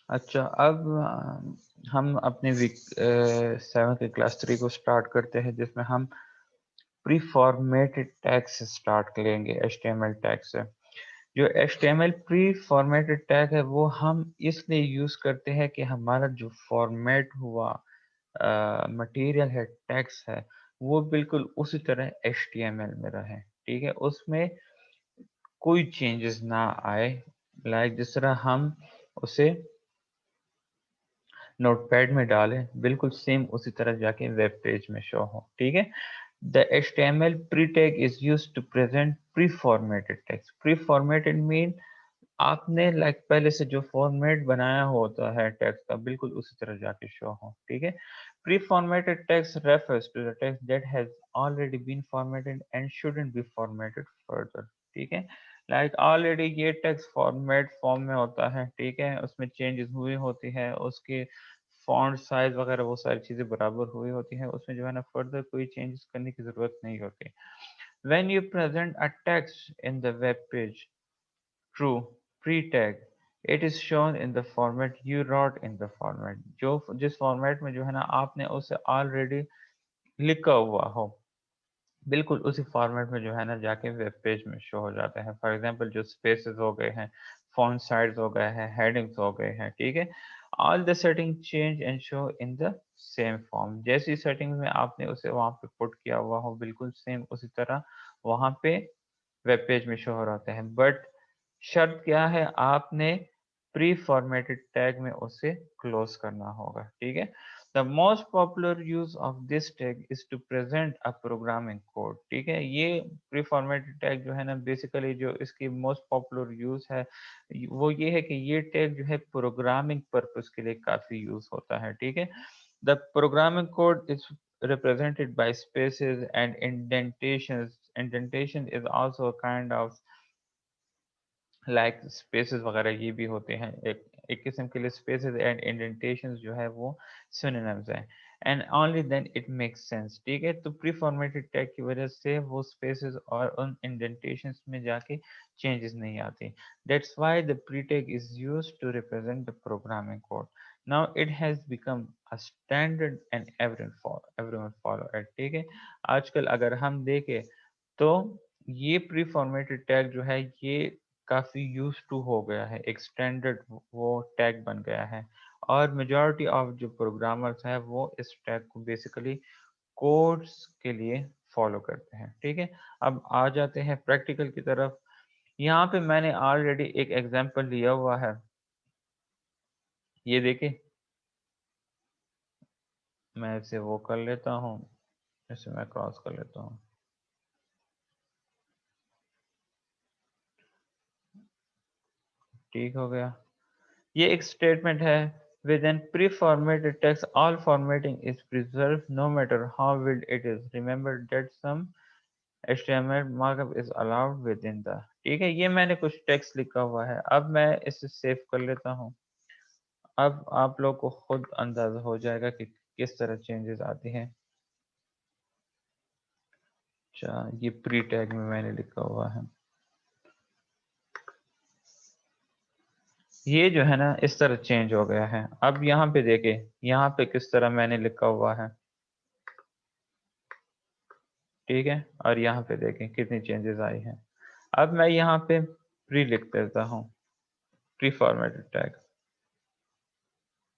अच्छा, अब हम अपने वीक 7 के क्लास 3 को स्टार्ट करते हैं, जिसमें हम प्री फॉर्मेटेड टैग से स्टार्ट करेंगे, एचटीएमएल टैग से। जो एचटीएमएल प्री फॉर्मेटेड टैग है वो हम इसलिए यूज करते हैं कि हमारा जो फॉर्मेट हुआ मटेरियल है, टेक्स्ट है, वो बिल्कुल उसी तरह एचटीएमएल में रहे। ठीक है, उसमें कोई चेंजेस ना आए। लाइक जिस तरह हम उसे नोटपैड में डालें, बिल्कुल सेम उसी तरह जाके वेब पेज में शो हो। ठीक है, the HTML pre-tag is used to present pre-formatted text. Pre-formatted mean आपने लाइक पहले से जो फॉर्मेट बनाया होता है टेक्स्ट का, बिल्कुल उसी तरह जाके शो हो। ठीक है, pre formatted text refers to the text that has already been formatted and shouldn't be formatted further. ठीक है, लाइक ऑलरेडी ये टेक्स्ट फॉर्मेट फॉर्म में होता है। ठीक है, उसमें चेंजेस हुई होती है, उसके फॉन्ट साइज वगैरह वो सारी चीजें बराबर हुई होती है, उसमें जो है ना फर्दर कोई चेंजेस करने की जरूरत नहीं होती। When you present a text in the web page true pre-tag, it is shown in the format you wrote in the format, जो जिस फॉर्मेट में जो है ना आपने उसे ऑलरेडी लिखा हुआ हो, बिल्कुल उसी फॉर्मेट में जो है ना जाके वेब पेज में शो हो जाता है। फॉर एग्जांपल जो स्पेसेस हो गए हैं, फॉन्ट साइज हो गए हैं, हेडिंग्स हो गए हैं। ठीक है, all the setting change and show in the same form. जैसी सेटिंग में आपने उसे वहां पे पुट किया हुआ हो, बिल्कुल सेम उसी तरह वहां पे वेब पेज में शो हो रहते हैं। बट शर्त क्या है, आपने प्री फॉर्मेटेड टैग में उसे क्लोज करना होगा। ठीक है, the most popular use of this tag is to present a programming code. ठीक है, ये प्री फॉर्मेटेड टैग जो है ना, बेसिकली जो इसकी मोस्ट पॉपुलर यूज है वो ये है कि ये टैग जो है प्रोग्रामिंग पर्पस के लिए काफी यूज होता है। ठीक है, the programming code is represented by spaces and indentations. Indentation is also a kind of like spaces वगैरह ये भी होते हैं, एक किस्म के लिए स्पेसेस एंड इंडेंटेशंस जो है वो सिनोनिम्स हैं। And only then it makes sense. ठीक है, तो प्री फॉर्मेटेड टैग की वजह से वो स्पेसेस और उन इंडेंटेशंस में जाके चेंजेस नहीं आती। That's why the pre tag is used to represent the programming code. Now it has become a standard and everyone follow it. ठीक है, आजकल अगर हम देखें तो ये प्री फॉर्मेटेड टैग जो है ये काफ़ी यूज टू हो गया है, एक स्टैंडर्ड वो टैग बन गया है। और मेजॉरिटी ऑफ जो प्रोग्रामर्स हैं वो इस टैग को बेसिकली कोड्स के लिए फॉलो करते हैं। ठीक है, अब आ जाते हैं प्रैक्टिकल की तरफ। यहाँ पे मैंने ऑलरेडी एक एग्जांपल लिया हुआ है, ये देखें। मैं इसे वो कर लेता हूँ, इसे मैं क्रॉस कर लेता हूँ। ठीक हो गया, ये एक स्टेटमेंट है। Within pre-formatted text, all formatting is preserved no matter how wild it is. Remember that some HTML markup is allowed within the। ठीक है, ये मैंने कुछ टेक्स्ट लिखा हुआ है, अब मैं इसे सेव कर लेता हूँ। अब आप लोग को खुद अंदाजा हो जाएगा कि किस तरह चेंजेस आती हैं। अच्छा, ये प्री टैग में मैंने लिखा हुआ है, ये जो है ना इस तरह चेंज हो गया है। अब यहाँ पे देखें, यहाँ पे किस तरह मैंने लिखा हुआ है। ठीक है, और यहाँ पे देखें कितनी चेंजेस आई हैं। अब मैं यहाँ पे प्री लिख देता हूँ, प्री फॉर्मेटेड टैग,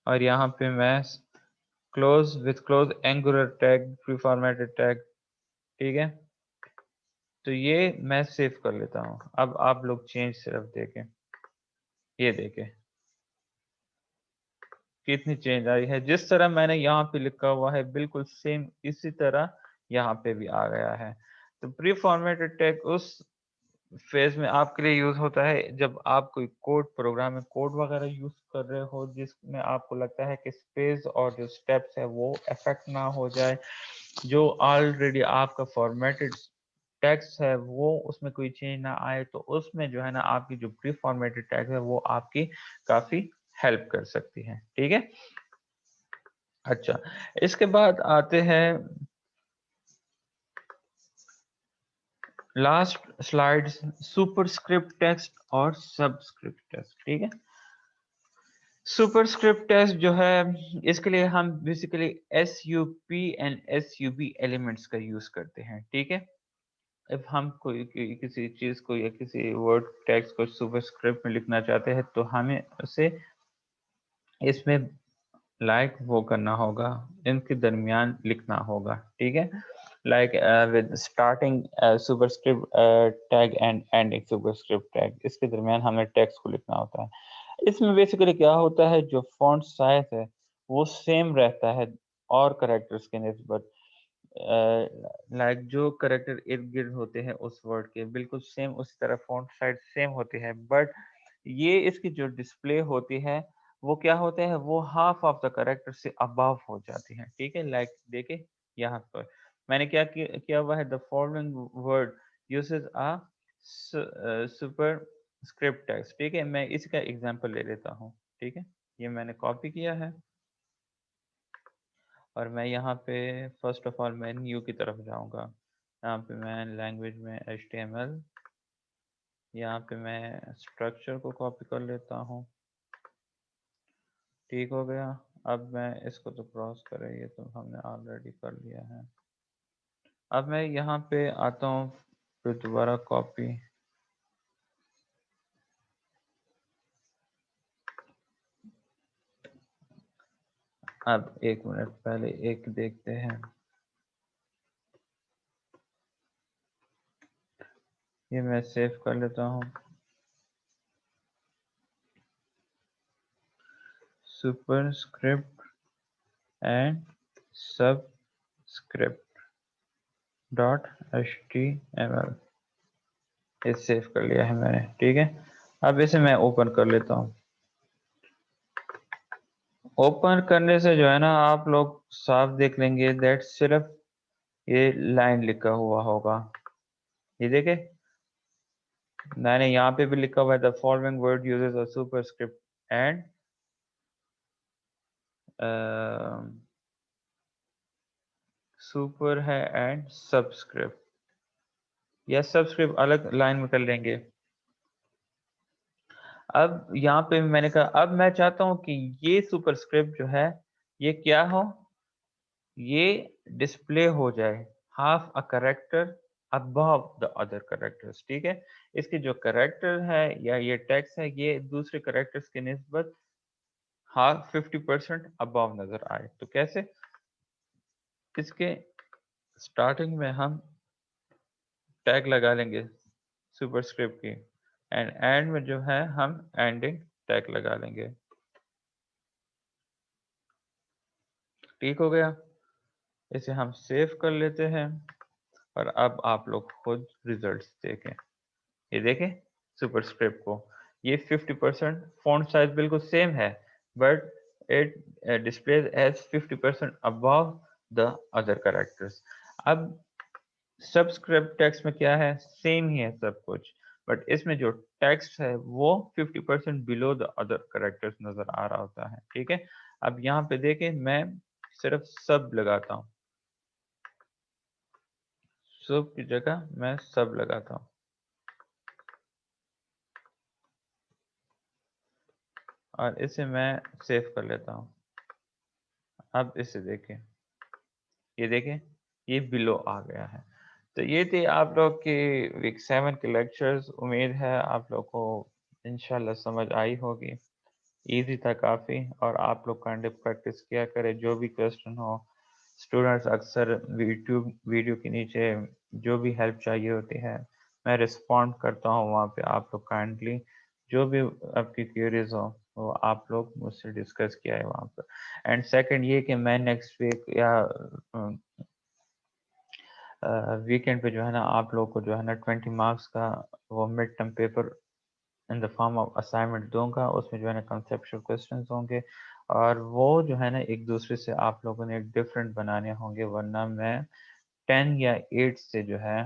और यहाँ पे मैं close with close angular tag, pre formatted tag. ठीक है, तो ये मैं सेव कर लेता हूँ। अब आप लोग चेंज सिर्फ देखें, ये देखें कितनी चेंज आई है। जिस तरह मैंने यहाँ पे लिखा हुआ है बिल्कुल सेम इसी तरह यहाँ पे भी आ गया है। तो प्री फॉर्मेटेड टैग उस फेज में आपके लिए यूज होता है जब आप कोई कोड, प्रोग्राम में कोड वगैरह यूज कर रहे हो, जिसमें आपको लगता है कि स्पेस और जो स्टेप्स है वो इफेक्ट ना हो जाए, जो ऑलरेडी आपका फॉर्मेटेड टेक्स्ट है वो उसमें कोई चेंज ना आए, तो उसमें जो है ना आपकी जो प्री फॉर्मेटेड टेक्स्ट है वो आपकी काफी हेल्प कर सकती है। ठीक है, अच्छा, इसके बाद आते हैं लास्ट स्लाइड्स, सुपरस्क्रिप्ट टेक्स्ट और सबस्क्रिप्ट टेक्स्ट। ठीक है, सुपरस्क्रिप्ट टेक्स्ट जो है, इसके लिए हम basically SUP and SUB elements का यूज करते हैं, ठीक है। अब हम कोई किसी चीज को या किसी वर्ड टेक्स्ट को सुपरस्क्रिप्ट में लिखना चाहते हैं तो हमें उसे इसमें लाइक वो करना होगा, इनके दरमियान लिखना होगा, ठीक है। Like with starting superscript tag and ending superscript tag, इसके दरमियान हमें टेक्स्ट को लिखना होता है। इसमें बेसिकली क्या होता है, जो फॉन्ट साइज है वो सेम रहता है और करेक्टर्स के निस्बत। लाइक जो करेक्टर इर्द गिर्द होते हैं उस वर्ड के बिल्कुल सेम उसी तरह फॉन्ट साइज सेम होती है, बट ये इसकी जो डिस्प्ले होती है वो क्या होते हैं, वो हाफ ऑफ द करेक्टर से अबव हो जाती है, ठीक है। लाइक देखे यहाँ पर मैंने क्या किया हुआ है, the following word uses a super script text, ठीक है। मैं इसका एग्जांपल ले लेता हूँ, ठीक है। ये मैंने कॉपी किया है और मैं यहाँ पे फर्स्ट ऑफ ऑल मैं न्यू की तरफ जाऊँगा। यहाँ पे मैं लैंग्वेज में HTML, यहाँ पे मैं स्ट्रक्चर को कॉपी कर लेता हूँ, ठीक हो गया। अब मैं इसको तो क्रॉस करे, ये तो हमने ऑलरेडी कर लिया है। अब मैं यहाँ पे आता हूँ, फिर दोबारा कॉपी, अब एक मिनट पहले एक देखते हैं, ये मैं सेव कर लेता हूँ। Superscript and subscript dot HTML, ये सेव कर लिया है मैंने, ठीक है। अब इसे मैं ओपन कर लेता हूँ। ओपन करने से जो है ना आप लोग साफ देख लेंगे दैट सिर्फ ये लाइन लिखा हुआ होगा, ये देखे मैंने यहाँ पे भी लिखा हुआ है, the following word uses a superscript and super है एंड सबस्क्रिप्ट, या सबस्क्रिप्ट अलग लाइन में कर लेंगे। अब यहाँ पे मैंने कहा, अब मैं चाहता हूँ कि ये सुपरस्क्रिप्ट जो है ये क्या हो, ये डिस्प्ले हो जाए half a character above the other characters, ठीक है। इसके जो करेक्टर है या ये टेक्स्ट है ये दूसरे करेक्टर्स के निस्बत हाफ 50% अबव नजर आए। तो कैसे, इसके स्टार्टिंग में हम टैग लगा लेंगे सुपरस्क्रिप्ट की, एंड एंड में जो है हम एंडिंग टैग लगा लेंगे, ठीक हो गया। इसे हम सेव कर लेते हैं और अब आप लोग खुद रिजल्ट्स देखें। ये देखें सुपरस्क्रिप्ट को, ये 50% फॉन्ट साइज बिल्कुल सेम है, but it displays as 50% above the other characters. अब सबस्क्रिप्ट टेक्स्ट में क्या है, सेम ही है सब कुछ, बट इसमें जो टेक्स्ट है वो 50% बिलो द अदर कैरेक्टर्स नजर आ रहा होता है, ठीक है। अब यहाँ पे देखें मैं सिर्फ सब लगाता हूँ, सब की जगह मैं सब लगाता हूँ और इसे मैं सेव कर लेता हूँ। अब इसे देखें, ये देखें ये बिलो आ गया है। तो ये थे आप लोग के वीक 7 के लेक्चर्स। उम्मीद है आप लोग को इंशाल्लाह समझ आई होगी, इजी था काफ़ी, और आप लोग काइंडली प्रैक्टिस किया करें। जो भी क्वेश्चन हो, स्टूडेंट्स अक्सर यूट्यूब वीडियो के नीचे जो भी हेल्प चाहिए होती है मैं रिस्पॉन्ड करता हूँ वहाँ पे। आप लोग काइंडली जो भी आपकी क्वेरीज हो वो आप लोग मुझसे डिस्कस किया है वहाँ पर। एंड सेकंड ये कि मैं नेक्स्ट वीक या वीकेंड पे जो है ना आप लोग को जो है ना 20 मार्क्स का वो mid term paper in the form of assignment दूंगा। उसमें जो है ना कंसेप्चुअल क्वेश्चंस होंगे और वो जो है ना एक दूसरे से आप लोगों ने डिफरेंट बनाने होंगे, वरना मैं 10 या 8 से जो है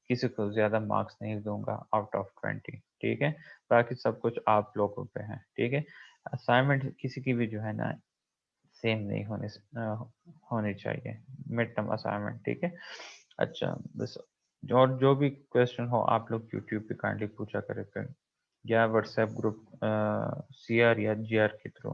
किसी को ज्यादा मार्क्स नहीं दूंगा आउट ऑफ 20, ठीक है। बाकी सब कुछ आप लोगों पे है, ठीक है। असाइनमेंट किसी की भी जो है ना सेम नहीं होनी चाहिए, मिड टर्म असाइनमेंट, ठीक है। अच्छा बस, और जो भी क्वेश्चन हो आप लोग यूट्यूब पे काइंडली पूछा करें फिर, या व्हाट्सएप ग्रुप CR या GR के थ्रू,